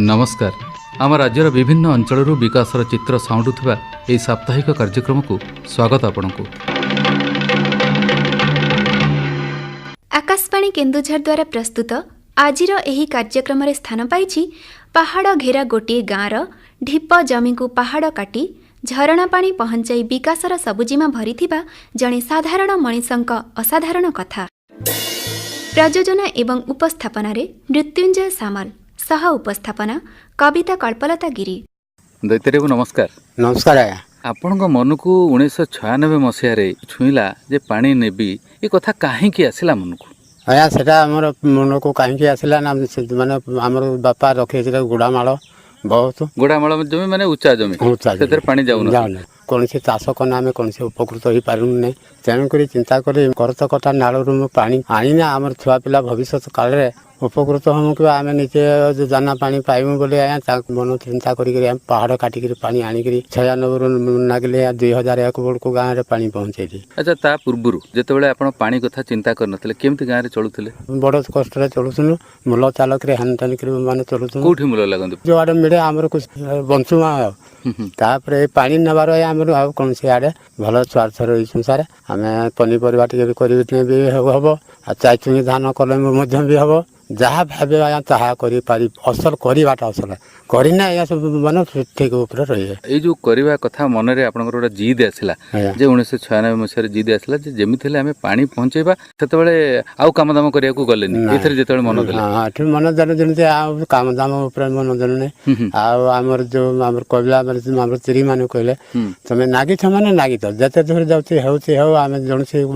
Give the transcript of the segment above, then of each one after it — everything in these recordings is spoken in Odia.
नमस्कार। आम राज्यर विभिन्न अंचल विकासर चित्र साउंडुवा यह साप्ताहिक कार्यक्रम को स्वागत आपंक। आकाशवाणी केन्दुझर द्वारा प्रस्तुत आजिर एही कार्यक्रम स्थान पाई पहाड़ घेरा गोटे गाँवर ढीप जमी को पहाड़ काटी झरणा पानी पहुंचाई विकासर सबुजिमा भरिथिबा जणे साधारण मनिषंक असाधारण कथा। प्रयोजन एवं उपस्थापन मृत्युंजय सामल, सह उपस्थापना कविता कल्पलता गिरी। दैत्यदेव नमस्कार। नमस्कार आज्ञा। आपणक मन को 1996 मसीह छुईला जे पानी नेबी ये कथा कहीं आसला मन को? आज्ञा सेटा आमर मन को कहीं आसला ना माने आमर बापा रखे गुड़ामाल बहुत गुड़ामाल जमी माने उच्चा जमी से पानी जाऊन कौन से चाष कना आम कौन से उपकृत हो पारूनी तेणुक चिंता कर करत कटा नालू पानी आनीना आम छुआ पिला भविष्य काल में उपकृत हम कि आम निजे दाना पानी पाइबू बोले आज्ञा मन चिंता कर पहाड़ काटिक पानी आनिक 96 नागिले 2001 बेलू गाँव में पानी पहुँचे। अच्छा ता पूर्व जिते आप पानी कथा चिंता करनथिले केमती गाँव में चलुथिले? बड़ कष्ट चलुनु मूल चालक हानि टानी माने चलुनु। कोठी मूल लगन जो आड़े मिले आमर कुछ बंचुमा तापर पानी नबार आमर आ कौन से आड़े भल स्वार्थ रही संसार आम पनीपरिया टे भी हम आ चाइचुंगी धान कले भी हम जहाँ भावे आया ताहा करी असल करवाटा असल करना या सब मन ठीक ऊपर रही है। जो करवा कथा मन में आपन गोटे जिद आसला जे 1996 मसीह जिद आसला जे जेमिति हेले पानी पहुंचेबा सेतबेले आउ काम दाम करिया को गलेनी एथरे जेतबेले मन देले हां ठीक मन देले जेमति आ काम दाम ऊपर मन देले आ हमर जो हमर कविला हमर तिरी माने कहले तमे नागी छ माने नागी त जते दूर जाउती हेउती हेउ आमे जनसे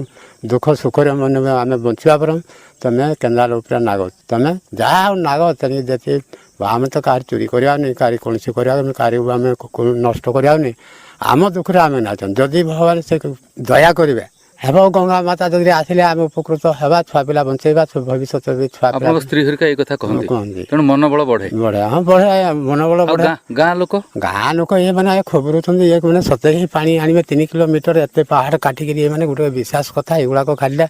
दुख सुख रे मन में आमे बंचिया परम तमे केंदाल ऊपर नागो तमे जहाँ नागो तनी देते आम तो कार चोरी करवा नहीं कार कौन से करवा कार आम नष्ट करवा नहीं आम दुखरे आम नाचन जदि भगवान से दया करेंगे हेब गंगा माता जदि आसिले आम उपकृत हेबा छुआ पिला बंचेबा भविष्य भी छुआ पिला स्त्री हरिका ये कथा कहंती तेणु मनोबल बढ़े बढ़े। हाँ बढ़े मनोबल बढ़े। गाँ लोक ये मैंने खबर ये मैंने सते ही पानी आने 3 किलोमीटर एत पहाड़ काटिक मैंने गोटे विश्वास कथा युवाक खाली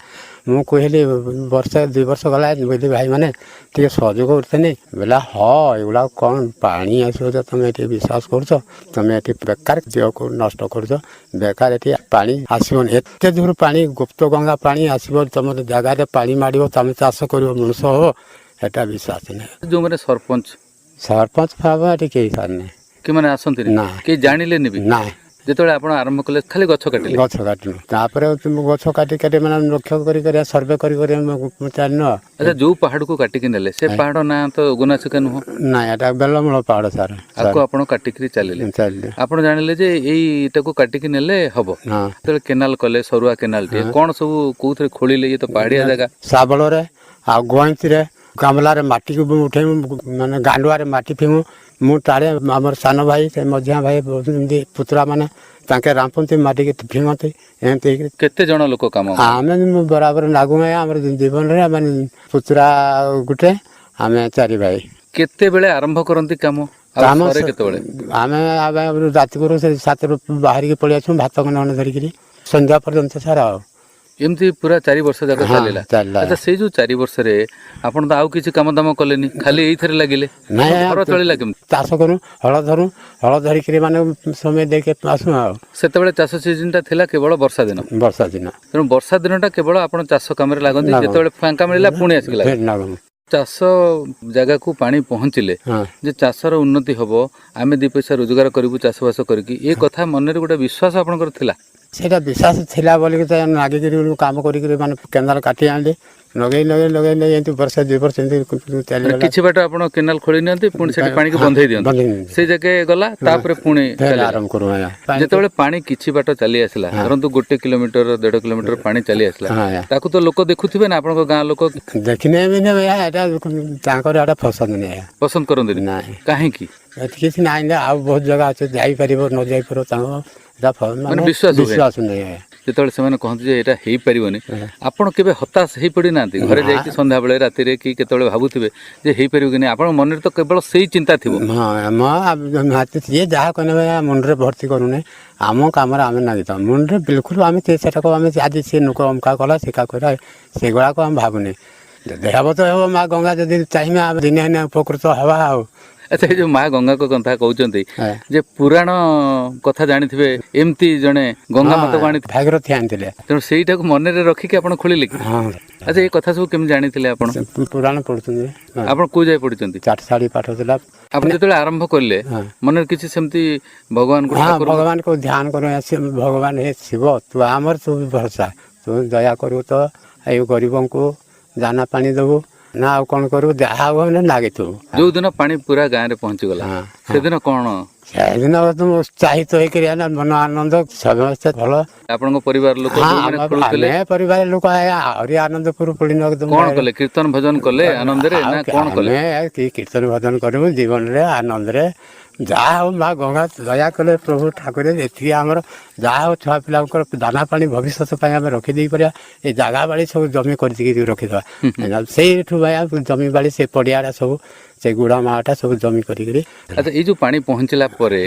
मु कहली वर्षे 2 वर्ष गला बोली भाई मैंने टे सहयोग करते बोला हाँ युवा कौन पानी आसो तुम ये विश्वास कर तुम ये बेकार देह को नष्ट कर बेकार ये पानी आसवन एत दूर पानी गुप्त गंगा पानी आसो तुम जगार पानी माड़ तुम चाष कर मनुष्य हो एटा विश्वास नहीं। जो मैंने सरपंच भाव ये कई सारे कि मैंने आसती ना कि जानिले ना जिते आप आरंभ कले खाली गछ काटिले गछ काटनु तापर गछ काटी काटी मैंने लक्ष्य कर सर्वे कर चलन। अच्छा जो पहाड़ को काटिक नेले से पहाड़ ना तो गुनासिका नुह ना एटा बेलमूल पहाड़ सार आपको आपण काटिक चलिले आपण जानिले जे एटा को काटिक नेले हबो तो केनाल कले सरुआ केनाल टे कोन सब कोथरे खोलिले ये तो पहाड़िया जगह साबल रे आ गोंती रे गामला रे माटी को उठे माने गांडुआ रे माटी फिंगू मु टाड़े आमर सान भाई मझिया भाई पुतरा माने तांके रामपंथी माटी के फिंगते एमती केते जण लोक काम आम बराबर लागू आम जीवन रे माने पुतरा गुटे आम 4 भाई केते बेले आरंभ करंती काम काम केते बेले आम रात को 7 बाहर के पळि आछू भात कन धरिकी संध्या पर्यंत सारा एमती पूरा 4 वर्ष जाक चलेला। अच्छा से जो 4 वर्ष रे आपण तो आउ किछि काम दाम कलेनी खाली एई थरे लागिले ना घर चलेला केम चाष करू हळ धरिकी माने समय देके आसु सेते बेले चाष सीजन ता थिला केवल वर्षा दिन तेणु वर्षा दिनटा केवल आपण चाष काम रे लागंती जेते बेले फांका मिलिला पुणी आसिला चाष जगह को पानी पहुँचले जे चाषर उन्नति हबो आमे 2 पैसा रोजगार करिवु चाषबास करिकी ए कथा मन रे गोटे विश्वास आपनकर थिला सेटा विश्वास थिला बोली के नागी काम करी माने केनाल काटी आनले लगे एंती वर्ष 2 वर्ष एंती चली किछि बाट आपण केनाल खोली नथि पुणी सेठी पानी के बंधै दियन से जगह गला तापर पुणी आरंभ करू जेते बेले पानी किछि बाट चली आसला परंतु 1 किलोमीटर 1.5 किलोमीटर पानी चली आसला ताकू तो लोक देखुथिबे ना आपण गाँ लोक देखिने भी नै एटा तांकर एटा पसंद करंदी ना काहे की किछि नाही आ बहुत जगह अछि जाई परिबो न जाई परो तांको विश्वास नहीं जिते से कहते हैं यहाँ हो पारे आपड़ के हताश हो पड़ी ना घरे जाकि सन्ध्या बेले राति कि केतबेले भावुथिबे जे हो पारे कि नहीं आप मन में तो केवल से चिंता थी ये जहाँ कहने मन में भर्ती करूने आम कम आम नागिता मन में बिल्कुल आम आज सी नुक अमका कला शिका कर से गुड़ाक आम भावुने देहब तो हे माँ गंगा जदि चाहिए दिने दिने उपकृत हवा ଆଚ୍ଛା ଏ ଯୋଉ ମା ଗଙ୍ଗା କଥା କହୁଛନ୍ତି ଯେ ପୁରାଣ କଥା ଜାଣିଥିବେ ଏମିତି ଜଣେ ଗଙ୍ଗା ମାତାକୁ ଆଣି ଭାଗୀରଥୀ ଆଣିଥିଲେ ତେଣୁ ସେଇଟାକୁ ମନରେ ରଖିକି ଆପଣ ଖୋଳିଲେ କି? ଆଚ୍ଛା ଏ କଥା ସବୁ କେମିତି ଜାଣିଥିଲେ ଆପଣ? ପୁରାଣ ପଢୁଛନ୍ତି। ଆପଣ କୋଉ ଯାଏ ପଢିଛନ୍ତି? ଚାଟଶାଳୀ ପାଠ ଥିଲା। ଆପଣ ଯେତେବେଳେ ଆରମ୍ଭ କଲେ ମନରେ କିଛି ସେମିତି ଭଗବାନଙ୍କୁ ଭଗବାନଙ୍କୁ ଧ୍ୟାନ କରୁ ଭଗବାନ ହେ ଶିବ ତୁ ଆମର ତୁ ଭରସା ତୁ ଦୟା କରିବୁ ତ ଏଇ ଗରିବଙ୍କୁ ଦାନା ପାଣି ଦେବୁ ନା ଆଉ କ'ଣ କରିବୁ ଯାହା ହବ ମାନେ ଲାଗିଥିବୁ। ଯୋଉ ଦିନ ପାଣି ପୁରା ଗାଁରେ ପହଞ୍ଚିଗଲା ସେଦିନ କ'ଣ? ସେଦିନ ଉତ୍ସାହିତ ହେଇକରି ମନ ଆନନ୍ଦ ସମସ୍ତେ ଭଲ। ଆପଣଙ୍କ ପରିବାର ଲୋକ ଆମେ ପରିବାର ଲୋକ ଆହୁରି ଆନନ୍ଦପୁର ପଡି କ'ଣ କଲେ? କୀର୍ତ୍ତନ ଭଜନ କଲେ ଆନନ୍ଦରେ ନା କ'ଣ କଲେ? ଆମେ କୀର୍ତ୍ତନ ଭଜନ କରିବୁ ଜୀବନରେ ଆନନ୍ଦରେ ଯାହା ହଉ ମା ଗଙ୍ଗା ଦୟା କଲେ ପ୍ରଭୁ ଠାକୁର ଏତିକି ଆମର ଯାହା ହଉ ଛୁଆ ପିଲାଙ୍କର ଦାନା ପାଣି ଭବିଷ୍ୟତ ପାଇଁ ଆମେ ରଖିଦେଇ ପାରିବା। ଏ ଜାଗା ବାଡ଼ି ସବୁ ଜମି କରିକି ରଖିଦେବା ସେଇଠୁ ଭାଇ ଜମି ବାଡ଼ି ସେ ପଡ଼ିଆଟା ସବୁ ସେ ଗୁଡ଼ା ମାଟା ସବୁ ଜମି କରିକିରି। ଆଚ୍ଛା ଏଇ ଯୋଉ ପାଣି ପହଞ୍ଚିଲା ପରେ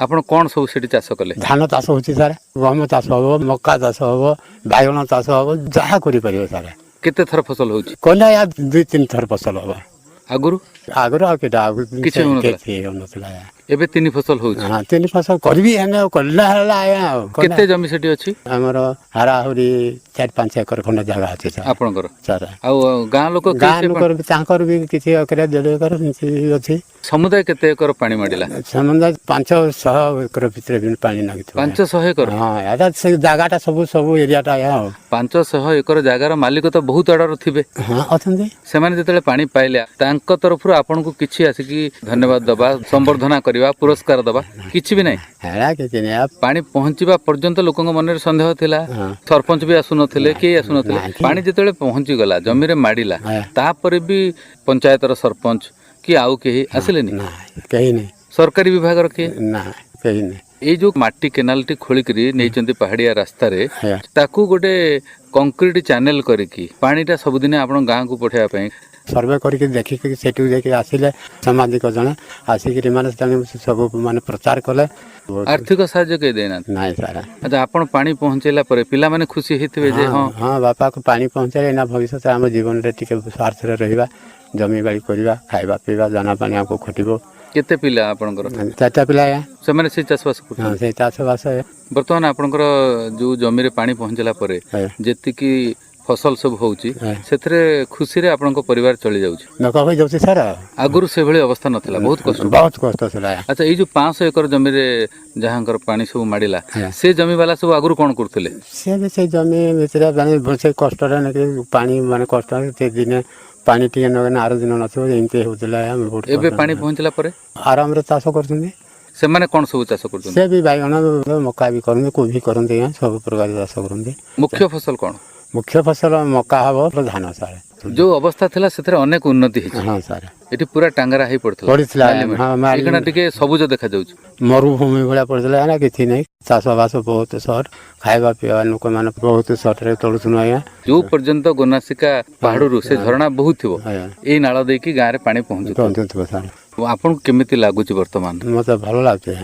ଆପଣ କ'ଣ ସବୁ ସେଠି ଚାଷ କଲେ? ଧାନ ଚାଷ ହଉଛି ସାର୍, ଗହମ ଚାଷ ହବ, ମକା ଚାଷ ହବ, ବାଇଗଣ ଚାଷ ହବ, ଯାହା କରିପାରିବ ସାର୍। କେତେ ଥର ଫସଲ ହଉଛି? କଲେ 2-3 ଥର ଫସଲ ହବ। ଆଗରୁ ଆଉ କେଟା କିଛି ହଉନଥିଲା। ଏବେ 3 ଫସଲ ହଉଛି। 3 ଫସଲ କରିବି କଲା ହେଲା ଆଉ। କେତେ ଜମି ସେଠି ଅଛି? ଆମର ହାରାହୁରି 4-5 ଏକର ଖଣ୍ଡେ ଜାଗା ଅଛି ସାର୍ ଆପଣଙ୍କର। ସାର୍ ଆଉ ଗାଁ ଲୋକ ତାଙ୍କର ବି କିଛି ଏକର 1.5 ଏକର ଅଛି। ସମୁଦାୟ କେତେ ଏକର ପାଣି ମାଡ଼ିଲା? ସମୁଦାୟ 500 ଏକର ଭିତରେ ବି ପାଣି ଲାଗିଥିବ। 500 ଏକର? ହଁ ସେ ଜାଗାଟା ସବୁ ଏରିଆଟା 500 ଏକର ଜାଗାର ମାଲିକ ତ ବହୁତ ଆଡର ଥିବେ। ହଁ ଅଛନ୍ତି। ସେମାନେ ଯେତେବେଳେ ପାଣି ପାଇଲେ ତାଙ୍କ ତରଫରୁ ଆପଣଙ୍କୁ କିଛି ଆସିକି ଧନ୍ୟବାଦ ଦବା, ସମ୍ବର୍ଦ୍ଧନା କରିବା, ପୁରସ୍କାର ଦବା କିଛି ବି ନାହିଁ? କିଛି ନାହିଁ। ପାଣି ପହଞ୍ଚିବା ପର୍ଯ୍ୟନ୍ତ ଲୋକଙ୍କ ମନରେ ସନ୍ଦେହ ଥିଲା, ସରପଞ୍ଚ ବି ଆସୁନଥିଲେ, କେହି ଆସୁନଥିଲେ। ପାଣି ଯେତେବେଳେ ପହଞ୍ଚିଗଲା ଜମିରେ ମାଡ଼ିଲା ତାପରେ ବି ପଞ୍ଚାୟତର ସରପଞ୍ଚ କି ଆଉ କେହି ଆସିଲେନି? କେହି ନାହିଁ। ସରକାରୀ ବିଭାଗର କିଏ? ନା କେହି ନାହିଁ। ଏଇ ଯୋଉ ମାଟି କେନାଲଟି ଖୋଳିକିରି ନେଇଛନ୍ତି ପାହାଡିଆ ରାସ୍ତାରେ ତାକୁ ଗୋଟେ କଂକ୍ରିଟ ଚ୍ୟାନେଲ କରିକି ପାଣିଟା ସବୁଦିନ ଆପଣ ଗାଁକୁ ପଠେଇବା ପାଇଁ ସର୍ଭେ କରିକି ଦେଖିକି ସେଠୁ ଯାଇକି ଆସିଲେ ସାମାଜିକ ଜଣେ ଆସିକିରି ମାନେ ସବୁ ମାନେ ପ୍ରଚାର କଲେ। ଆର୍ଥିକ ସାହାଯ୍ୟ କେହି ଦେଇନାହାନ୍ତି? ନାଇଁ ସାର୍। ଆଚ୍ଛା ଆପଣ ପାଣି ପହଞ୍ଚେଇଲା ପରେ ପିଲାମାନେ ଖୁସି ହେଇଥିବେ ଯେ ହଁ ବାପାକୁ ପାଣି ପହଞ୍ଚାଇଲେ ନା ଭବିଷ୍ୟତ ଆମ ଜୀବନରେ ଟିକେ ସ୍ୱାର୍ଥରେ ରହିବା, ଜମି ବାଡ଼ି କରିବା, ଖାଇବା ପିଇବା, ଦାନା ପାଣି ଆମକୁ ଖଟିବ। କେତେ ପିଲା ଆପଣଙ୍କର? 4ଟା ପିଲା। ସେମାନେ ସେଇ ଚାଷବାସ କରୁଛନ୍ତି? ସେଇ ଚାଷବାସ। ବର୍ତ୍ତମାନ ଆପଣଙ୍କର ଯୋଉ ଜମିରେ ପାଣି ପହଞ୍ଚିଲା ପରେ ଯେତିକି ଫସଲ ସବୁ ହଉଛି ସେଥିରେ ଖୁସିରେ ଆପଣଙ୍କ ପରିବାର ଚଳି ଯାଉଛି? ହେଇଯାଉଛି ସାର୍। ଆଗରୁ ସେଭଳି ଅବସ୍ଥା ନଥିଲା, ବହୁତ କଷ୍ଟ ଥିଲା। ଆଚ୍ଛା ଏଇ ଯୋଉ 500 ଏକର ଜମିରେ ଯାହାଙ୍କର ପାଣି ସବୁ ମାଡ଼ିଲା ସେ ଜମି ବାଲା ସବୁ ଆଗରୁ କ'ଣ କରୁଥିଲେ? ସେ ବି ସେଇ ଜମି ଭିତରେ ସେ କଷ୍ଟରେ ପାଣି ମାନେ କଷ୍ଟ ସେ ଦିନେ ପାଣି ଟିକେ ନଗେନା ଆର ଦିନ ନଥିବ ଏମିତି ହଉଥିଲା। ଏବେ ପାଣି ପହଞ୍ଚିଲା ପରେ ଆରାମରେ ଚାଷ କରୁଛନ୍ତି। ସେମାନେ କ'ଣ ସବୁ ଚାଷ କରୁଛନ୍ତି? ସେ ବି ବାଇଗଣ ମକା ବି କରନ୍ତି, କୋବି କରନ୍ତି, ସବୁ ପ୍ରକାର ଚାଷ କରନ୍ତି। ମୁଖ୍ୟ ଫସଲ କ'ଣ? ମୁଖ୍ୟ ଫସଲ ମକା ହବ, ଧାନ ସାର୍। ଯୋଉ ଅବସ୍ଥା ଥିଲା ସେଥିରେ ଅନେକ ଉନ୍ନତି ହେଇଛି। ହଁ ସାର୍। ଏଠି ପୁରା ଟାଙ୍ଗରା ହେଇ ପଡିଥିଲା, ଟିକେ ସବୁଜ ଦେଖାଯାଉଛି। ମରୁଭୂମି ଭଳିଆ ପଡିଥିଲା ନା କିଛି ନାହିଁ। ଚାଷବାସ ବହୁତ ସର୍ଟ, ଖାଇବା ପିଇବା ଲୋକମାନେ ବହୁତ ସର୍ଟରେ ଚଳୁଥିଲୁ ଆଜ୍ଞା। ଯୋଉ ପର୍ଯ୍ୟନ୍ତ ଗୋନାସିକା ପାହାଡରୁ ସେ ଝରଣା ବହୁଥିବ ଏଇ ନାଳ ଦେଇକି ଗାଁରେ ପାଣି ପହଞ୍ଚୁଥିବ ସାର୍। ଆପଣଙ୍କୁ କେମିତି ଲାଗୁଛି ବର୍ତ୍ତମାନ? ମତେ ଭଲ ଲାଗୁଛି।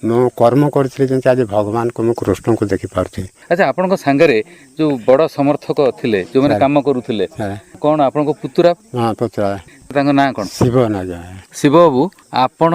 ମୁଁ କର୍ମ କରିଥିଲି ଯେମିତି ଆଜି ଭଗବାନଙ୍କୁ ମୁଁ କୃଷ୍ଣଙ୍କୁ ଦେଖିପାରୁଛି। ଆଚ୍ଛା ଆପଣଙ୍କ ସାଙ୍ଗରେ ଯୋଉ ବଡ ସମର୍ଥକ ଥିଲେ ଯୋଉମାନେ କାମ କରୁଥିଲେ କ'ଣ ଆପଣଙ୍କ ପୁତୁରା? ହଁ ପୁତୁରା। ତାଙ୍କ ନାଁ କ'ଣ? ଶିବ ନା। ଶିବ ବାବୁ ଆପଣ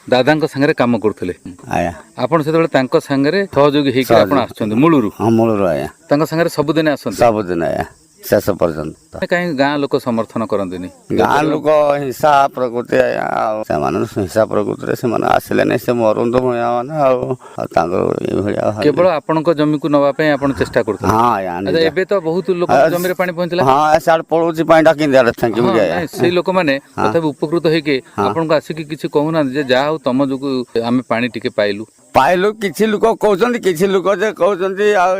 ଦାଦାଙ୍କ ସାଙ୍ଗରେ କାମ କରୁଥିଲେ? ଆଜ୍ଞା। ଆପଣ ସେତେବେଳେ ତାଙ୍କ ସାଙ୍ଗରେ ସହଯୋଗୀ ହେଇକି ଆପଣ ଆସୁଛନ୍ତି ମୂଳରୁ? ହଁ ମୂଳରୁ ଆଜ୍ଞା। ତାଙ୍କ ସାଙ୍ଗରେ ସବୁଦିନ ଆସନ୍ତି? ସବୁଦିନ ଆଜ୍ଞା ଶେଷ ପର୍ଯ୍ୟନ୍ତ। କାହିଁକି ଗାଁ ଲୋକ ସମର୍ଥନ କରନ୍ତିନି? ଗାଁ ଲୋକ ହିଂସା ପ୍ରକୃତି ଆଜ୍ଞା, ଆଉ ସେମାନେ ହିଂସା ପ୍ରକୃତିରେ ସେମାନେ ଆସିଲେନି, ସେ ମରୁନ୍ତୁ ଭୂମିଆ ମାନେ ଆଉ ତାଙ୍କର ଏଇଭଳିଆ କେବଳ ଆପଣଙ୍କ ଜମିକୁ ନବା ପାଇଁ ଆପଣ ଚେଷ୍ଟା କରୁଥିଲେ? ହଁ ଆଜ୍ଞା। ଏବେ ତ ବହୁତ ଲୋକ ଜମିରେ ପାଣି ପହଞ୍ଚିଲା। ହଁ ସିଆଡେ ପଳଉଛି ପାଣିଟା କେମିତି ସେଇ ଲୋକମାନେ ତଥାପି ଉପକୃତ ହେଇକି ଆପଣଙ୍କୁ ଆସିକି କିଛି କହୁନାହାନ୍ତି ଯେ ଯାହା ହଉ ତମ ଯୋଗୁ ଆମେ ପାଣି ଟିକେ ପାଇଲୁ? କିଛି ଲୋକ କହୁଛନ୍ତି, କିଛି ଲୋକ ଯେ କହୁଛନ୍ତି ଆଉ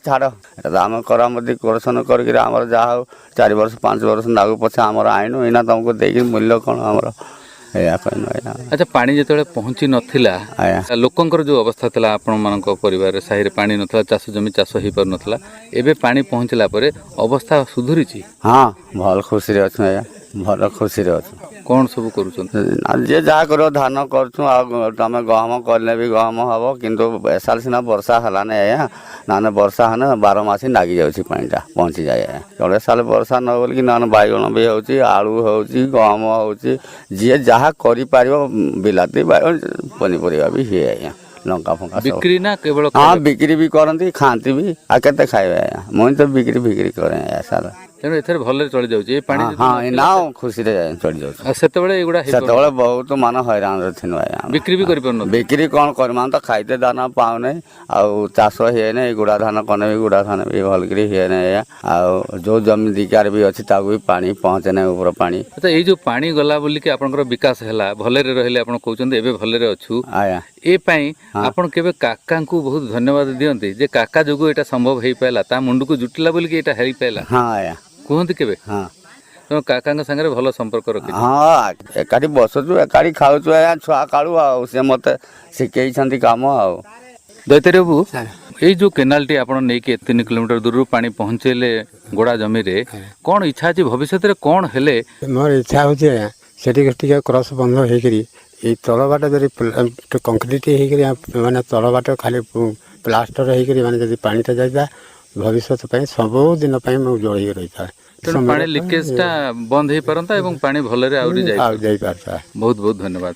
ଛାଡ ଏଟା ତ ଆମେ କରାମତି କୋରସନ କରିକିରି ଆମର ଯାହା ହଉ 4 ବର୍ଷ 5 ବର୍ଷ ଲାଗୁ ପଛେ ଆମର ଆଇନୁ ଏଇନା ତମକୁ ଦେଇକି ମୂଲ୍ୟ କ'ଣ ଆମର ଏଇଆ କହିନୁ ଆଜ୍ଞା। ଆଚ୍ଛା ପାଣି ଯେତେବେଳେ ପହଞ୍ଚି ନଥିଲା ଲୋକଙ୍କର ଯୋଉ ଅବସ୍ଥା ଥିଲା ଆପଣମାନଙ୍କ ପରିବାରରେ, ସାହିରେ ପାଣି ନଥିଲା, ଚାଷ ଜମି ଚାଷ ହେଇପାରୁନଥିଲା, ଏବେ ପାଣି ପହଞ୍ଚିଲା ପରେ ଅବସ୍ଥା ସୁଧୁରିଛି? ହଁ ଭଲ ଖୁସିରେ ଅଛୁ ଆଜ୍ଞା। ଭଲ ଖୁସିରେ ଅଛୁ। କ'ଣ ସବୁ କରୁଛନ୍ତି? ଯିଏ ଯାହା କରିବ ଧାନ କରୁଛୁ ଆଉ ତମେ ଗହମ କଲେ ବି ଗହମ ହବ କିନ୍ତୁ ଏସାଲ ସିନା ବର୍ଷା ହେଲାନି ଆଜ୍ଞା ନହେଲେ ବର୍ଷା ହେଲେ 12 ମାସି ଲାଗି ଯାଉଛି ପାଣିଟା ପହଞ୍ଚିଯାଏ ଆଜ୍ଞା। କେବଳ ସାଲ ବର୍ଷା ନ ବୋଲିକି ନହେଲେ ବାଇଗଣ ବି ହେଉଛି ଆଳୁ ହେଉଛି ଗହମ ହେଉଛି ଯିଏ ଯାହା କରିପାରିବ ବିଲାତି ବାଇଗଣ ପନିପରିବା ବି ହୁଏ ଆଜ୍ଞା ଲଙ୍କା ଫଙ୍କା ବିକ୍ରି ନା କେବଳ ହଁ ବିକ୍ରି ବି କରନ୍ତି ଖାଆନ୍ତି ବି ଆଉ କେତେ ଖାଇବେ ଆଜ୍ଞା ମୁଁ ତ ବିକ୍ରି କରେ ଆଜ୍ଞା ସାର ତେଣୁ ଏଥିରେ ଭଲରେ ଚଳି ଯାଉଛି ଏ ପାଣି ଯଦି ହଁ ନଥିଲା, ନା ଖୁସିରେ ଚଳି ଯାଉଛି। ଆଉ ସେତେବେଳେ ଏଗୁଡ଼ା ସେତେବେଳେ ବହୁତ ମାନେ ହଇରାଣରେ ଥିଲୁ ଆଜ୍ଞା ବିକ୍ରି ବି କରିପାରୁନଥିଲୁ। ବିକ୍ରି କ'ଣ କରିବୁ ଆମେ ତ ଖାଇତେ ଦାନା ପାଉନି ଆଉ ଚାଷ ହୁଏନି ଗୁଡ଼ା ଧାନ କନେ ବି ଗୁଡ଼ା ଧାନ ବି ଭଲକିରି ହୁଏନି ଆଜ୍ଞା ଆଉ ଯେଉଁ ଜମି ଦିକାର ବି ଅଛି ତାକୁ ବି ପାଣି ପହଞ୍ଚେ ନାହିଁ ଉପର ପାଣି ଆଚ୍ଛା ଏଇ ଯୋଉ ପାଣି ଗଲା ବୋଲିକି ଆପଣଙ୍କର ବିକାଶ ହେଲା ଭଲରେ ରହିଲେ ଆପଣ କହୁଛନ୍ତି ଏବେ ଭଲରେ ଅଛୁ ଆଜ୍ଞା ଏ ପାଇଁ ଆପଣ କେବେ କାକାଙ୍କୁ ବହୁତ ଧନ୍ୟବାଦ ଦିଅନ୍ତି ଯେ କାକା ଯୋଗୁଁ ଏଇଟା ସମ୍ଭବ ହେଇପାରିଲା ତା ମୁଣ୍ଡକୁ ଜୁଟିଲା ବୋଲିକି ଏଇଟା ହେଇପାରିଲା ହଁ ଆଜ୍ଞା କୁହନ୍ତି କେବେ? ହଁ ତେଣୁ କାକାଙ୍କ ସାଙ୍ଗରେ ଭଲ ସମ୍ପର୍କ ରଖିଛି। ହଁ ଏକାଠି ବସୁଛୁ ଏକାଠି ଖାଉଛୁ ଆଜ୍ଞା ଛୁଆ କାଳୁ ଆଉ ସେ ମୋତେ ଶିଖେଇଛନ୍ତି କାମ ଆଉ। ଦୈତାରୀ ବାବୁ ଏଇ ଯୋଉ କେନାଲଟି ଆପଣ ନେଇକି 3 କିଲୋମିଟର ଦୂରରୁ ପାଣି ପହଞ୍ଚେଇଲେ ଗୋଡ଼ା ଜମିରେ କ'ଣ ଇଚ୍ଛା ଅଛି ଭବିଷ୍ୟତରେ କ'ଣ ହେଲେ? ମୋର ଇଚ୍ଛା ହେଉଛି ଆଜ୍ଞା ସେଠି ଟିକେ କ୍ରସ୍ ବନ୍ଧ ହେଇକରି ଏଇ ତଳ ବାଟ ଯଦି କଂକ୍ରିଟ ହେଇକରି ମାନେ ତଳ ବାଟ ଖାଲି ପ୍ଲାଷ୍ଟର ହେଇକରି ମାନେ ଯଦି ପାଣିଟା ଯାଇଥାଏ ଭବିଷ୍ୟତ ପାଇଁ ସବୁଦିନ ପାଇଁ ମୁଁ ଯୋଡ଼ି ରହିଥାଏ। ତେଣୁ ପାଣି ଲିକେଜଟା ବନ୍ଦ ହେଇପାରନ୍ତା ଏବଂ ପାଣି ଭଲରେ ଆହୁରି ଯାଇପାରନ୍ତା। ଯାଇପାରନ୍ତା। ବହୁତ ବହୁତ ଧନ୍ୟବାଦ।